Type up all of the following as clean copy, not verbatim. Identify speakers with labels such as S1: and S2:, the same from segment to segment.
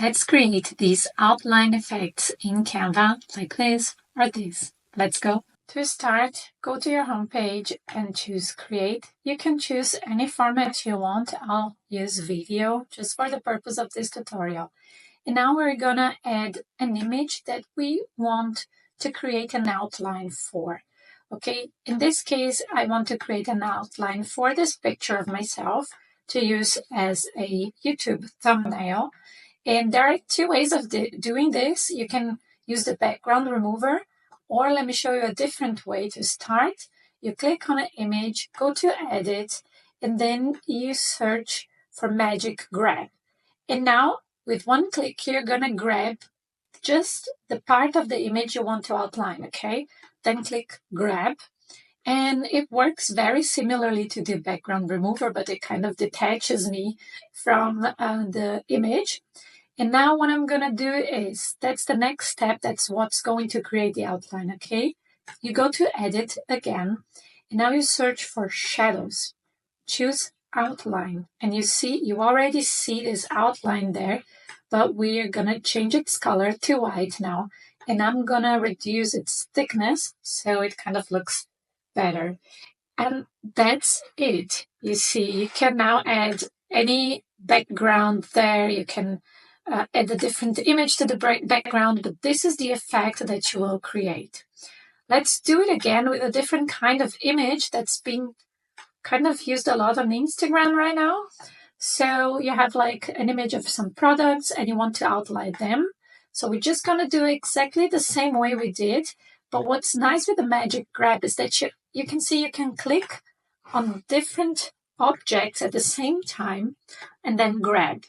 S1: Let's create these outline effects in Canva like this or this. Let's go. To start, go to your homepage and choose Create. You can choose any format you want. I'll use video just for the purpose of this tutorial. And now we're gonna add an image that we want to create an outline for. Okay, in this case, I want to create an outline for this picture of myself to use as a YouTube thumbnail. And there are two ways of doing this. You can use the background remover, or let me show you a different way to start. You click on an image, go to Edit, and then you search for Magic Grab. And now, with one click, you're going to grab just the part of the image you want to outline, okay? Then click Grab. And it works very similarly to the background remover, but it kind of detaches me from the image. And now what I'm going to do is, that's the next step. That's what's going to create the outline, okay? You go to Edit again, and now you search for Shadows. Choose Outline, and you already see this outline there, but we are going to change its color to white now. And I'm going to reduce its thickness so it kind of looks better. And that's it. You see, you can now add any background there. You can add a different image to the background, but this is the effect that you will create. Let's do it again with a different kind of image that's being kind of used a lot on Instagram right now. So you have like an image of some products and you want to outline them. So we're just going to do exactly the same way we did. But what's nice with the Magic Grab is that you can see you can click on different objects at the same time and then grab.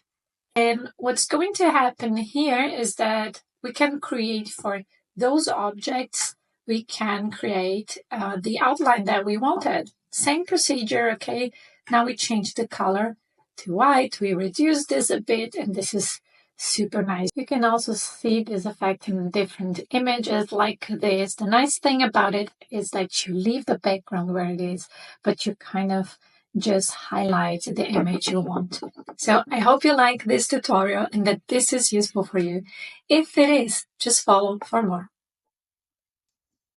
S1: And what's going to happen here is that we can create for those objects, we can create the outline that we wanted. Same procedure, okay? Now we change the color to white. We reduce this a bit, and this is super nice. You can also see this effect in different images like this. The nice thing about it is that you leave the background where it is, but you kind of just highlight the image you want. So I hope you like this tutorial and that this is useful for you. If it is, just follow for more.